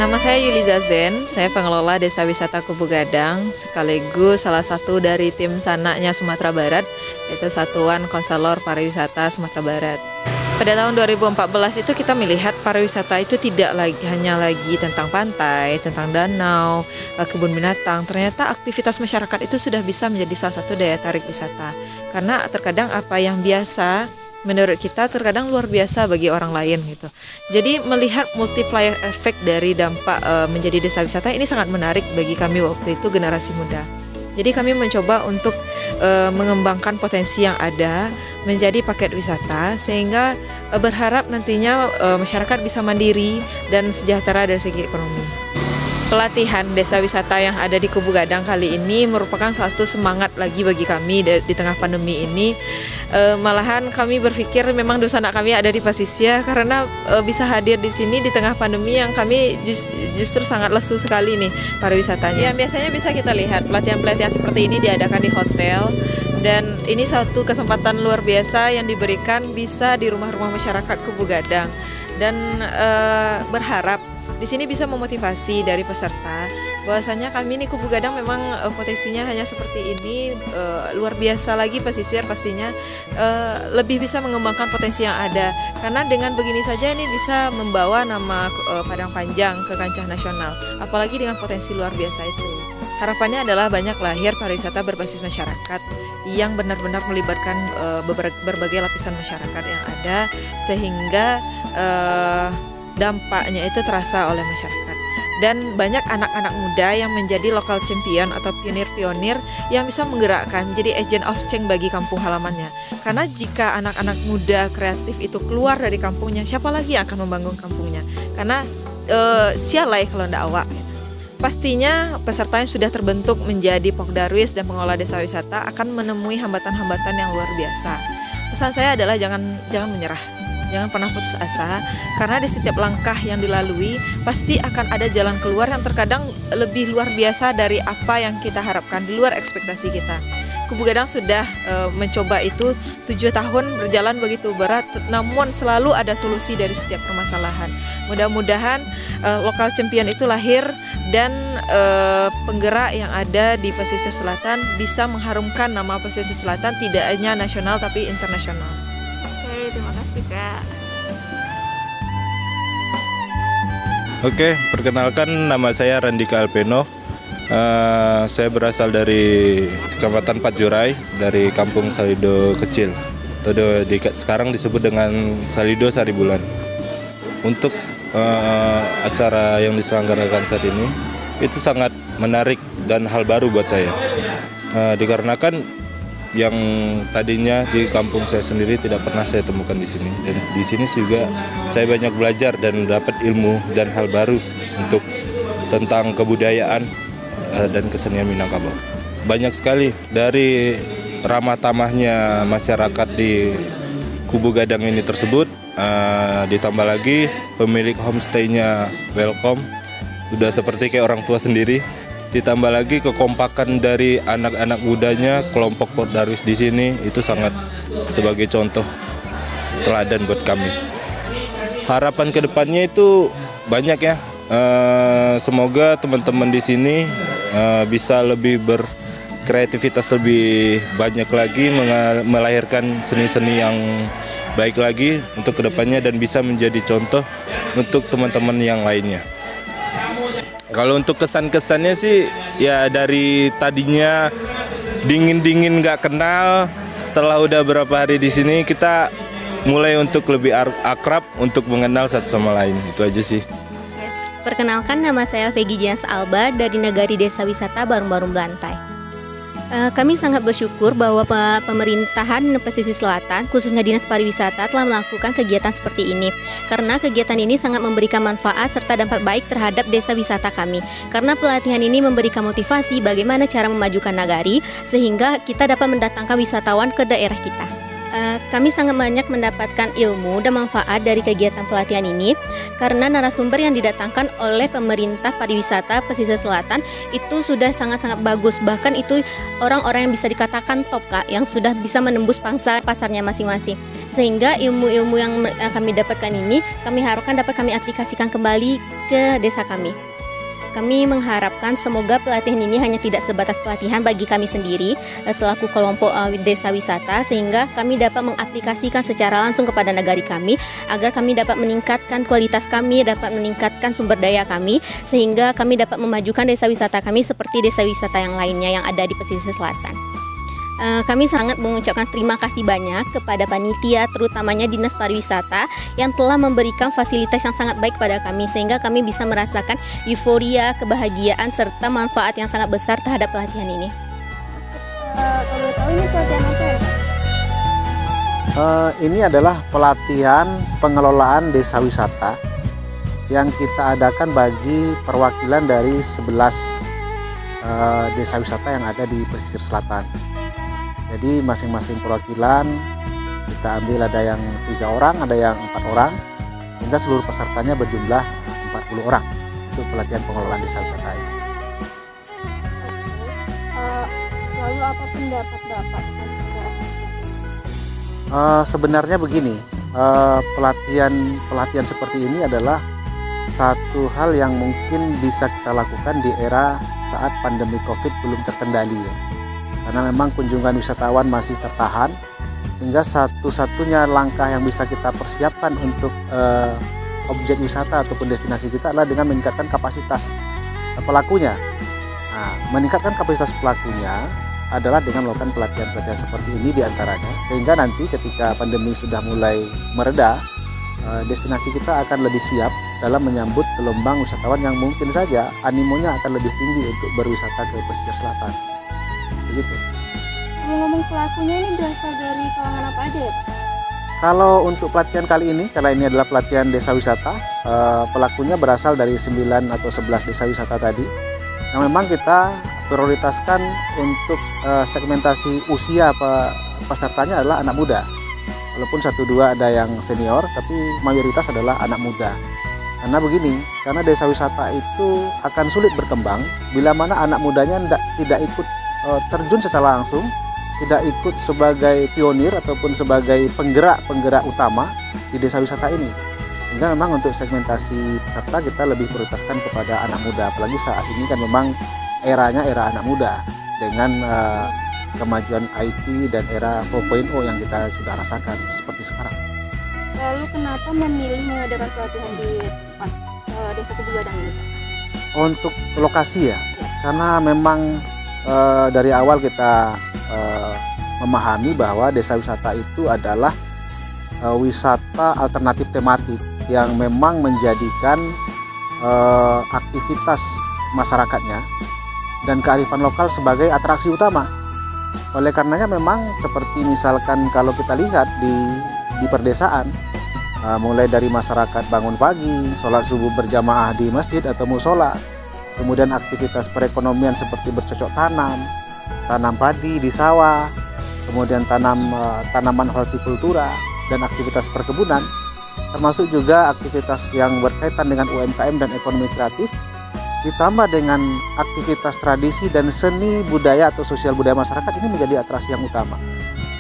Nama saya Yuliza Zen, saya pengelola Desa Wisata Kubu Gadang, sekaligus salah satu dari tim Sanaknya Sumatera Barat, yaitu Satuan Konselor Pariwisata Sumatera Barat. Pada tahun 2014 itu kita melihat pariwisata itu tidak hanya lagi tentang pantai, tentang danau, kebun binatang. Ternyata aktivitas masyarakat itu sudah bisa menjadi salah satu daya tarik wisata. Karena terkadang apa yang biasa menurut kita terkadang luar biasa bagi orang lain gitu. Jadi melihat multiplier effect dari dampak menjadi desa wisata ini sangat menarik bagi kami waktu itu generasi muda. Jadi kami mencoba untuk mengembangkan potensi yang ada menjadi paket wisata sehingga berharap nantinya masyarakat bisa mandiri dan sejahtera dari segi ekonomi. Pelatihan desa wisata yang ada di Kubu Gadang kali ini merupakan suatu semangat lagi bagi kami di tengah pandemi ini. Malahan kami berpikir memang dosa anak kami ada di Pasisya karena bisa hadir di sini di tengah pandemi yang kami justru sangat lesu sekali nih pariwisatanya. Ya, biasanya bisa kita lihat pelatihan-pelatihan seperti ini diadakan di hotel dan ini suatu kesempatan luar biasa yang diberikan bisa di rumah-rumah masyarakat Kubu Gadang dan berharap di sini bisa memotivasi dari peserta bahwasanya kami nih Kubu Gadang memang potensinya hanya seperti ini, luar biasa lagi pesisir pastinya lebih bisa mengembangkan potensi yang ada karena dengan begini saja ini bisa membawa nama Padang Panjang ke kancah nasional, apalagi dengan potensi luar biasa itu. Harapannya adalah banyak lahir pariwisata berbasis masyarakat yang benar-benar melibatkan berbagai lapisan masyarakat yang ada sehingga dampaknya itu terasa oleh masyarakat dan banyak anak-anak muda yang menjadi local champion atau pionir-pionir yang bisa menggerakkan menjadi agent of change bagi kampung halamannya. Karena jika anak-anak muda kreatif itu keluar dari kampungnya, siapa lagi yang akan membangun kampungnya? Karena sialai kalau ndak awak gitu. Pastinya peserta yang sudah terbentuk menjadi Pokdarwis dan pengelola desa wisata akan menemui hambatan-hambatan yang luar biasa. Pesan saya adalah jangan menyerah. Jangan pernah putus asa, karena di setiap langkah yang dilalui pasti akan ada jalan keluar yang terkadang lebih luar biasa dari apa yang kita harapkan, di luar ekspektasi kita. Kubu Gadang sudah mencoba itu 7 tahun berjalan begitu berat, namun selalu ada solusi dari setiap permasalahan. Mudah-mudahan lokal champion itu lahir dan penggerak yang ada di pesisir selatan bisa mengharumkan nama pesisir selatan tidak hanya nasional tapi internasional. Terima kasih Kak. Oke, perkenalkan nama saya Randika Alpeno. Saya berasal dari Kecamatan Patjurai, dari Kampung Salido Kecil. Atau sekarang disebut dengan Salido Saribulan. Untuk acara yang diselenggarakan saat ini itu sangat menarik dan hal baru buat saya. Dikarenakan yang tadinya di kampung saya sendiri tidak pernah saya temukan di sini, dan di sini juga saya banyak belajar dan dapat ilmu dan hal baru untuk tentang kebudayaan dan kesenian Minangkabau. Banyak sekali dari ramah tamahnya masyarakat di Kubu Gadang ini tersebut, ditambah lagi pemilik homestay-nya welcome, sudah seperti kayak orang tua sendiri. Ditambah lagi kekompakan dari anak-anak mudanya, kelompok Pokdarwis di sini itu sangat sebagai contoh teladan buat kami. Harapan kedepannya itu banyak ya. Semoga teman-teman di sini bisa lebih berkreativitas lebih banyak lagi, melahirkan seni-seni yang baik lagi untuk kedepannya dan bisa menjadi contoh untuk teman-teman yang lainnya. Kalau untuk kesan-kesannya sih ya dari tadinya dingin-dingin nggak kenal, setelah udah berapa hari di sini kita mulai untuk lebih akrab untuk mengenal satu sama lain. Itu aja sih. Perkenalkan, nama saya Vegi Jans Alba dari Nagari Desa Wisata Barung-Barung Belantai. Kami sangat bersyukur bahwa pemerintahan pesisir selatan, khususnya Dinas Pariwisata, telah melakukan kegiatan seperti ini. Karena kegiatan ini sangat memberikan manfaat serta dampak baik terhadap desa wisata kami. Karena pelatihan ini memberikan motivasi bagaimana cara memajukan nagari, sehingga kita dapat mendatangkan wisatawan ke daerah kita. Kami sangat banyak mendapatkan ilmu dan manfaat dari kegiatan pelatihan ini karena narasumber yang didatangkan oleh pemerintah pariwisata pesisir selatan itu sudah sangat-sangat bagus. Bahkan itu orang-orang yang bisa dikatakan top, Kak, yang sudah bisa menembus pangsa pasarnya masing-masing. Sehingga ilmu-ilmu yang kami dapatkan ini kami harapkan dapat kami aplikasikan kembali ke desa kami. Kami mengharapkan semoga pelatihan ini hanya tidak sebatas pelatihan bagi kami sendiri selaku kelompok desa wisata, sehingga kami dapat mengaplikasikan secara langsung kepada negari kami agar kami dapat meningkatkan kualitas kami, dapat meningkatkan sumber daya kami, sehingga kami dapat memajukan desa wisata kami seperti desa wisata yang lainnya yang ada di pesisir selatan. Kami sangat mengucapkan terima kasih banyak kepada panitia, terutamanya Dinas Pariwisata yang telah memberikan fasilitas yang sangat baik pada kami sehingga kami bisa merasakan euforia, kebahagiaan serta manfaat yang sangat besar terhadap pelatihan ini. Kalau tahu ini pelatihan apa ya? Ini adalah pelatihan pengelolaan desa wisata yang kita adakan bagi perwakilan dari 11 desa wisata yang ada di pesisir selatan. Jadi masing-masing perwakilan kita ambil, ada yang 3 orang, ada yang 4 orang, sehingga seluruh pesertanya berjumlah 40 orang untuk pelatihan pengelolaan desa wisata ini. Lalu apa pendapat Bapak? Sebenarnya begini, pelatihan seperti ini adalah satu hal yang mungkin bisa kita lakukan di era saat pandemi COVID belum terkendali ya. Karena memang kunjungan wisatawan masih tertahan, sehingga satu-satunya langkah yang bisa kita persiapkan untuk objek wisata ataupun destinasi kita adalah dengan meningkatkan kapasitas pelakunya. Nah, meningkatkan kapasitas pelakunya adalah dengan melakukan pelatihan-pelatihan seperti ini diantaranya, sehingga nanti ketika pandemi sudah mulai mereda, destinasi kita akan lebih siap dalam menyambut gelombang wisatawan yang mungkin saja animonya akan lebih tinggi untuk berwisata ke pesisir selatan. Begitu. Ngomong pelakunya ini berasal dari kalangan apa aja ya? Kalau untuk pelatihan kali ini, karena ini adalah pelatihan desa wisata, pelakunya berasal dari 9 atau 11 desa wisata tadi, yang memang kita prioritaskan untuk segmentasi usia pesertanya adalah anak muda. Walaupun 1-2 ada yang senior, tapi mayoritas adalah anak muda. Karena begini, karena desa wisata itu akan sulit berkembang bila mana anak mudanya tidak ikut terjun secara langsung, tidak ikut sebagai pionir ataupun sebagai penggerak utama di desa wisata ini. Sehingga memang untuk segmentasi peserta kita lebih prioritaskan kepada anak muda, apalagi saat ini kan memang eranya era anak muda dengan kemajuan IT dan era 4.0 yang kita sudah rasakan seperti sekarang. Lalu kenapa memilih mengadakan pelatihan di tempat Desa Kubu Gadang ini? Untuk lokasi ya, karena memang dari awal kita memahami bahwa desa wisata itu adalah wisata alternatif tematik yang memang menjadikan aktivitas masyarakatnya dan kearifan lokal sebagai atraksi utama. Oleh karenanya memang seperti misalkan kalau kita lihat di perdesaan, mulai dari masyarakat bangun pagi, sholat subuh berjamaah di masjid atau musola, kemudian aktivitas perekonomian seperti bercocok tanam padi di sawah, kemudian tanaman hortikultura dan aktivitas perkebunan, termasuk juga aktivitas yang berkaitan dengan UMKM dan ekonomi kreatif, ditambah dengan aktivitas tradisi dan seni budaya atau sosial budaya masyarakat, ini menjadi atraksi yang utama.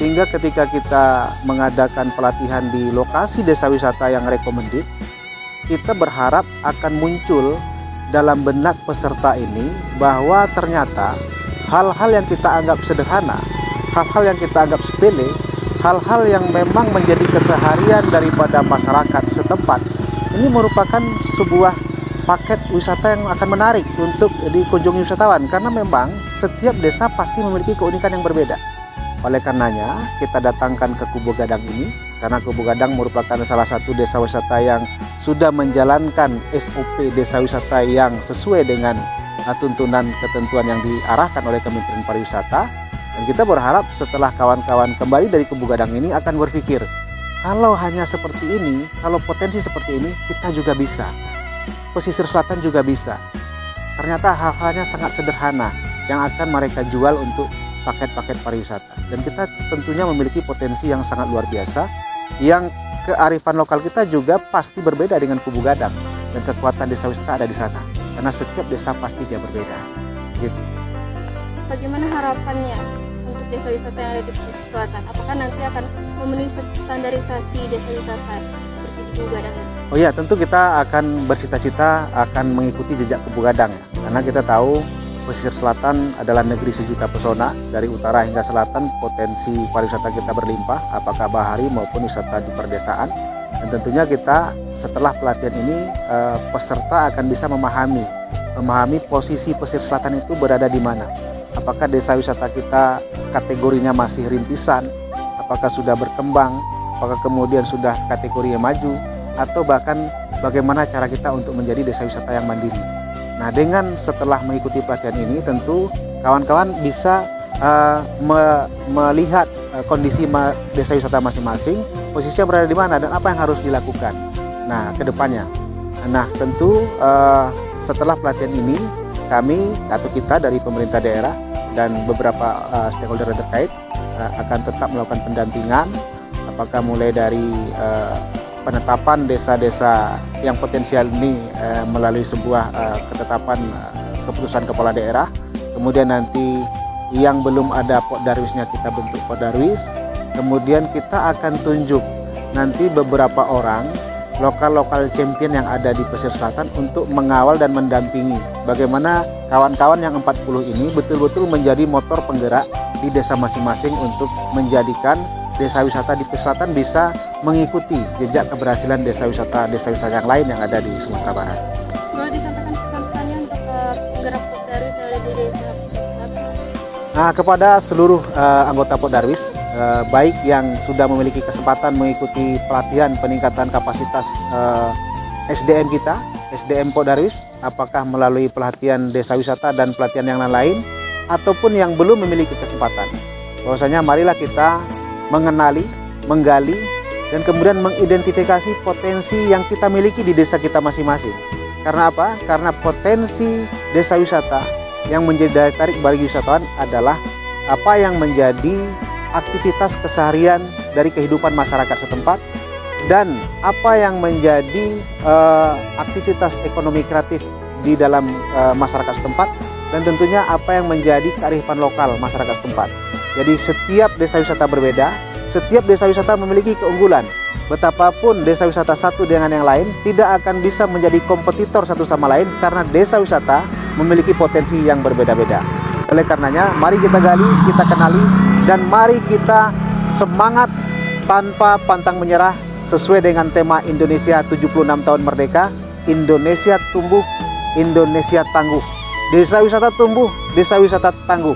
Sehingga ketika kita mengadakan pelatihan di lokasi desa wisata yang recommended, kita berharap akan muncul dalam benak peserta ini bahwa ternyata hal-hal yang kita anggap sederhana, hal-hal yang kita anggap sepele, hal-hal yang memang menjadi keseharian daripada masyarakat setempat, ini merupakan sebuah paket wisata yang akan menarik untuk dikunjungi wisatawan, karena memang setiap desa pasti memiliki keunikan yang berbeda. Oleh karenanya kita datangkan ke Kubu Gadang ini, karena Kubu Gadang merupakan salah satu desa wisata yang sudah menjalankan SOP desa wisata yang sesuai dengan tuntunan ketentuan yang diarahkan oleh Kementerian Pariwisata. Dan kita berharap setelah kawan-kawan kembali dari Kubu Gadang ini akan berpikir, kalau hanya seperti ini, kalau potensi seperti ini, kita juga bisa. Pesisir selatan juga bisa. Ternyata hal-halnya sangat sederhana yang akan mereka jual untuk paket-paket pariwisata. Dan kita tentunya memiliki potensi yang sangat luar biasa, yang kearifan lokal kita juga pasti berbeda dengan Kubu Gadang, dan kekuatan desa wisata ada di sana. Karena setiap desa pasti dia berbeda. Gitu. Bagaimana harapannya untuk desa wisata yang ada di pesisir selatan? Apakah nanti akan memenuhi standarisasi desa wisata seperti di Kubu Gadang ini? Oh ya, tentu kita akan bercita-cita akan mengikuti jejak Kubu Gadang ya. Karena kita tahu pesisir selatan adalah negeri sejuta pesona. Dari utara hingga selatan potensi pariwisata kita berlimpah, apakah bahari maupun wisata di perdesaan. Dan tentunya kita setelah pelatihan ini peserta akan bisa memahami posisi pesisir selatan itu berada di mana. Apakah desa wisata kita kategorinya masih rintisan, apakah sudah berkembang, apakah kemudian sudah kategorinya maju, atau bahkan bagaimana cara kita untuk menjadi desa wisata yang mandiri. Nah, dengan setelah mengikuti pelatihan ini, tentu kawan-kawan bisa melihat kondisi desa wisata masing-masing, posisinya berada di mana dan apa yang harus dilakukan. Nah, ke depannya. Nah, tentu setelah pelatihan ini, kami atau kita dari pemerintah daerah dan beberapa stakeholder yang terkait akan tetap melakukan pendampingan, apakah mulai dari penetapan desa-desa yang potensial ini melalui sebuah ketetapan keputusan kepala daerah, kemudian nanti yang belum ada Poddarwisnya kita bentuk Poddarwis, kemudian kita akan tunjuk nanti beberapa orang lokal champion yang ada di pesisir selatan untuk mengawal dan mendampingi bagaimana kawan-kawan yang 40 ini betul-betul menjadi motor penggerak di desa masing-masing untuk menjadikan desa wisata di pesisir selatan bisa mengikuti jejak keberhasilan desa wisata yang lain yang ada di Sumatera Barat. Boleh disampaikan pesan-pesannya untuk penggerak Poddarwis yang ada di desa pesisir selatan? Nah, kepada seluruh anggota Poddarwis, baik yang sudah memiliki kesempatan mengikuti pelatihan peningkatan kapasitas SDM kita, SDM Poddarwis, apakah melalui pelatihan desa wisata dan pelatihan yang lain, ataupun yang belum memiliki kesempatan, bahwasanya marilah kita mengenali, menggali, dan kemudian mengidentifikasi potensi yang kita miliki di desa kita masing-masing. Karena apa? Karena potensi desa wisata yang menjadi daya tarik bagi wisatawan adalah apa yang menjadi aktivitas keseharian dari kehidupan masyarakat setempat dan apa yang menjadi aktivitas ekonomi kreatif di dalam masyarakat setempat, dan tentunya apa yang menjadi kearifan lokal masyarakat setempat. Jadi setiap desa wisata berbeda, setiap desa wisata memiliki keunggulan. Betapapun desa wisata satu dengan yang lain tidak akan bisa menjadi kompetitor satu sama lain karena desa wisata memiliki potensi yang berbeda-beda. Oleh karenanya, mari kita gali, kita kenali, dan mari kita semangat tanpa pantang menyerah sesuai dengan tema Indonesia 76 tahun Merdeka, Indonesia tumbuh, Indonesia tangguh. Desa wisata tumbuh, desa wisata tangguh.